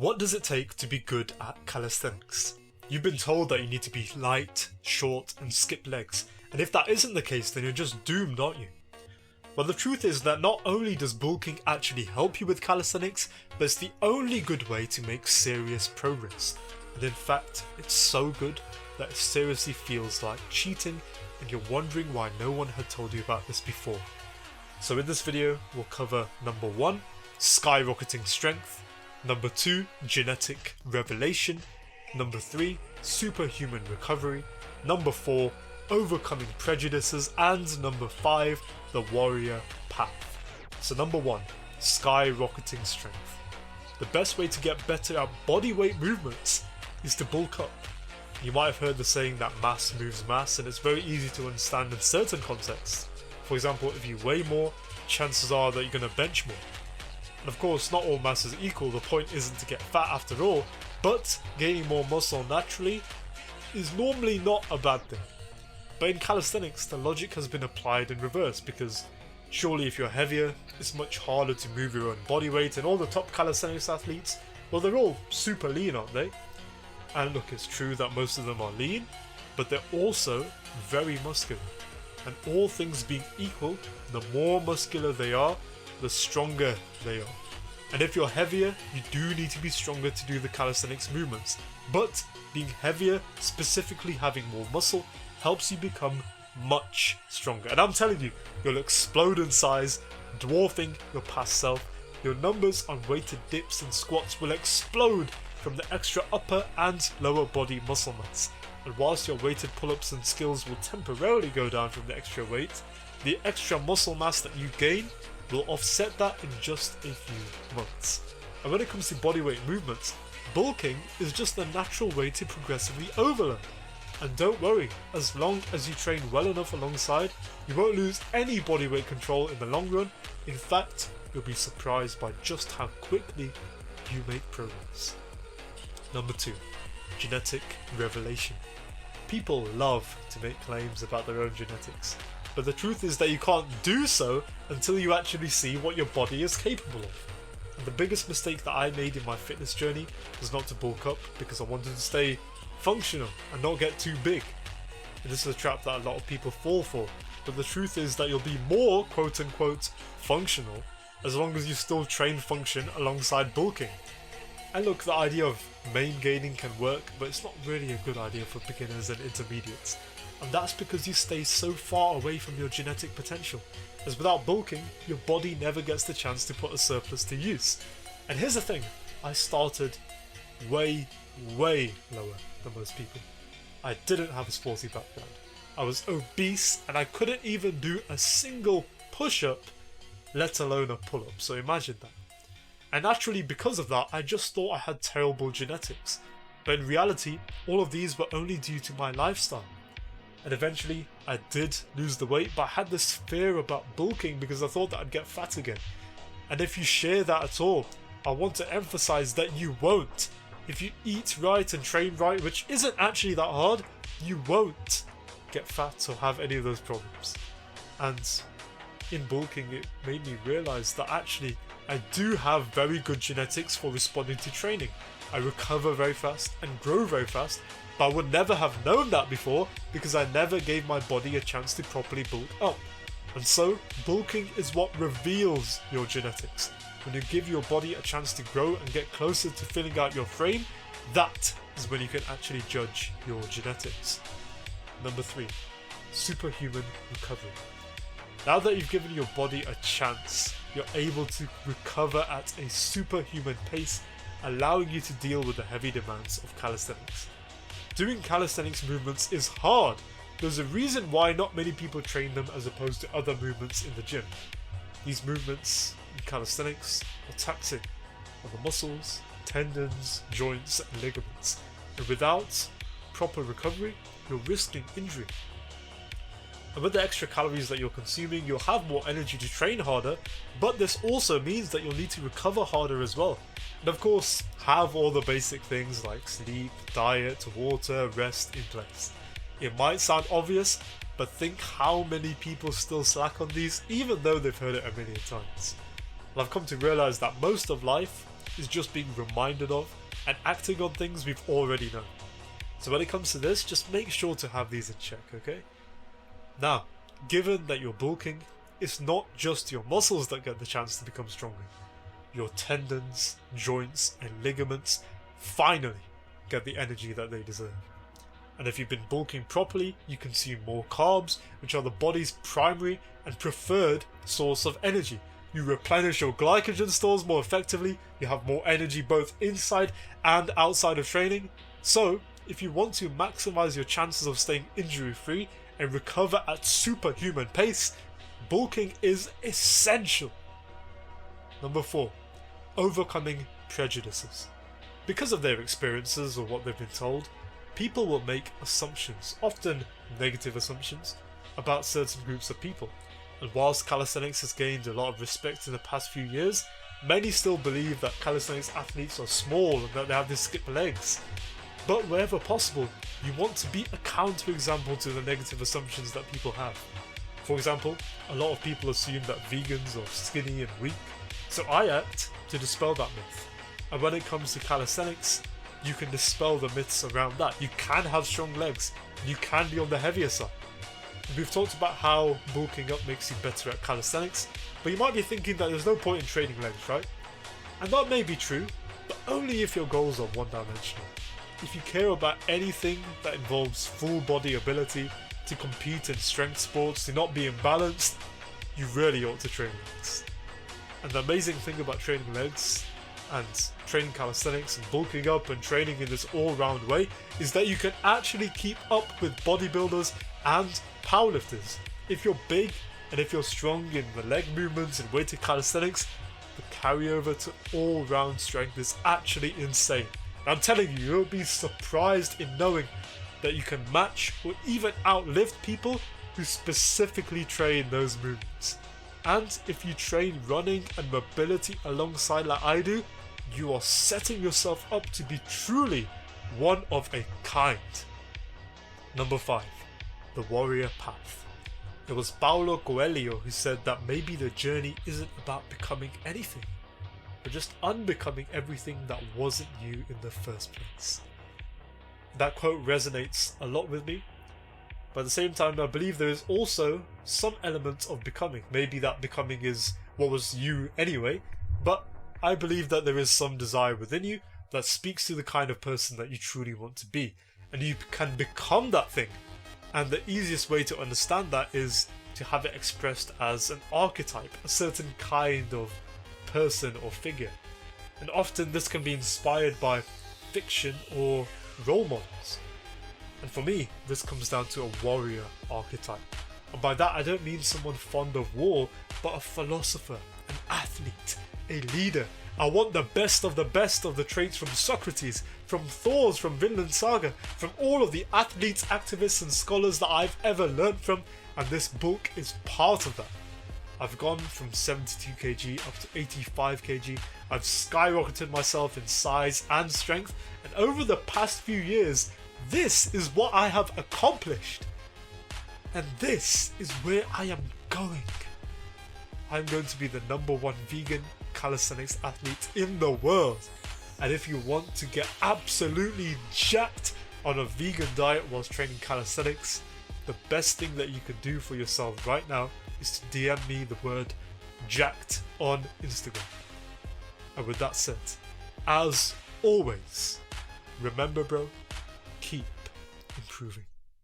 What does it take to be good at calisthenics? You've been told that you need to be light, short, and skip legs, and if that isn't the case, then you're just doomed, aren't you? Well, the truth is that not only does bulking actually help you with calisthenics, but it's the only good way to make serious progress. And in fact, it's so good that it seriously feels like cheating, and you're wondering why no one had told you about this before. So in this video, we'll cover number 1, skyrocketing strength, number 2, genetic revelation, number 3, superhuman recovery, number 4, overcoming prejudices, and number 5, the warrior path. So number 1, skyrocketing strength. The best way to get better at bodyweight movements is to bulk up. You might have heard the saying that mass moves mass, and it's very easy to understand in certain contexts. For example, if you weigh more, chances are that you're going to bench more. And of course, not all mass is equal. The point isn't to get fat after all, but gaining more muscle naturally is normally not a bad thing. But in calisthenics, the logic has been applied in reverse, because surely if you're heavier, it's much harder to move your own body weight, and all the top calisthenics athletes, well, they're all super lean, aren't they? And look, it's true that most of them are lean, but they're also very muscular. And all things being equal, the more muscular they are, the stronger they are. And if you're heavier, you do need to be stronger to do the calisthenics movements. But being heavier, specifically having more muscle, helps you become much stronger. And I'm telling you, you'll explode in size, dwarfing your past self. Your numbers on weighted dips and squats will explode from the extra upper and lower body muscle mass. And whilst your weighted pull-ups and skills will temporarily go down from the extra weight, the extra muscle mass that you gain will offset that in just a few months. And when it comes to bodyweight movements, bulking is just the natural way to progressively overload. And don't worry, as long as you train well enough alongside, you won't lose any bodyweight control in the long run. In fact, you'll be surprised by just how quickly you make progress. Number 2, genetic revelation. People love to make claims about their own genetics, but the truth is that you can't do so until you actually see what your body is capable of. And the biggest mistake that I made in my fitness journey was not to bulk up, because I wanted to stay functional and not get too big. And this is a trap that a lot of people fall for, but the truth is that you'll be more quote-unquote functional as long as you still train function alongside bulking. And look, the idea of main gaining can work, but it's not really a good idea for beginners and intermediates. And that's because you stay so far away from your genetic potential, as without bulking, your body never gets the chance to put a surplus to use. And here's the thing, I started way lower than most people. I didn't have a sporty background. I was obese, and I couldn't even do a single push-up, let alone a pull-up, so imagine that. And naturally, because of that, I just thought I had terrible genetics. But in reality, all of these were only due to my lifestyle. And eventually, I did lose the weight, but I had this fear about bulking because I thought that I'd get fat again. And if you share that at all, I want to emphasize that you won't. If you eat right and train right, which isn't actually that hard, you won't get fat or have any of those problems. And in bulking, it made me realize that actually I do have very good genetics for responding to training. I recover very fast and grow very fast, but I would never have known that before because I never gave my body a chance to properly bulk up. And so, bulking is what reveals your genetics. When you give your body a chance to grow and get closer to filling out your frame, that is when you can actually judge your genetics. Number 3, superhuman recovery. Now that you've given your body a chance, you're able to recover at a superhuman pace, allowing you to deal with the heavy demands of calisthenics. Doing calisthenics movements is hard. There's a reason why not many people train them as opposed to other movements in the gym. These movements in calisthenics are taxing on the muscles, tendons, joints, and ligaments. And without proper recovery, you're risking injury. And with the extra calories that you're consuming, you'll have more energy to train harder, but this also means that you'll need to recover harder as well. And of course, have all the basic things like sleep, diet, water, rest in place. It might sound obvious, but think how many people still slack on these, even though they've heard it a million times. And I've come to realize that most of life is just being reminded of and acting on things we've already known. So when it comes to this, just make sure to have these in check, okay? Now, given that you're bulking, it's not just your muscles that get the chance to become stronger. Your tendons, joints, and ligaments finally get the energy that they deserve. And if you've been bulking properly, you consume more carbs, which are the body's primary and preferred source of energy. You replenish your glycogen stores more effectively, you have more energy both inside and outside of training. So, if you want to maximize your chances of staying injury-free and recover at superhuman pace, bulking is essential. Number 4. Overcoming prejudices. Because of their experiences or what they've been told, people will make assumptions, often negative assumptions, about certain groups of people. And whilst calisthenics has gained a lot of respect in the past few years, many still believe that calisthenics athletes are small and that they have to skip legs. But wherever possible, you want to be a counterexample to the negative assumptions that people have. For example, a lot of people assume that vegans are skinny and weak, so I act to dispel that myth. And when it comes to calisthenics, you can dispel the myths around that. You can have strong legs, you can be on the heavier side. We've talked about how bulking up makes you better at calisthenics, but you might be thinking that there's no point in training legs, right? And that may be true, but only if your goals are one-dimensional. If you care about anything that involves full body ability, to compete in strength sports, to not be imbalanced, you really ought to train legs. And the amazing thing about training legs and training calisthenics and bulking up and training in this all-round way is that you can actually keep up with bodybuilders and powerlifters. If you're big and if you're strong in the leg movements and weighted calisthenics, the carryover to all-round strength is actually insane. And I'm telling you, you'll be surprised in knowing that you can match or even outlift people who specifically train those movements. And if you train running and mobility alongside like I do, you are setting yourself up to be truly one of a kind. Number 5. The warrior path. It was Paulo Coelho who said that maybe the journey isn't about becoming anything, but just unbecoming everything that wasn't you in the first place. That quote resonates a lot with me, but at the same time I believe there is also some element of becoming. Maybe that becoming is what was you anyway, but I believe that there is some desire within you that speaks to the kind of person that you truly want to be, and you can become that thing. And the easiest way to understand that is to have it expressed as an archetype, a certain kind of person or figure. And often this can be inspired by fiction or role models. And for me, this comes down to a warrior archetype. And by that I don't mean someone fond of war, but a philosopher, an athlete, a leader. I want the best of the traits from Socrates, from Thor, from Vinland Saga, from all of the athletes, activists and scholars that I've ever learned from, and this book is part of that. I've gone from 72 kg up to 85 kg, I've skyrocketed myself in size and strength, and over the past few years, this is what I have accomplished. And this is where I am going. I'm going to be the #1 vegan calisthenics athlete in the world. And if you want to get absolutely jacked on a vegan diet whilst training calisthenics, the best thing that you can do for yourself right now is to DM me the word jacked on Instagram. And with that said, as always, remember bro, keep improving.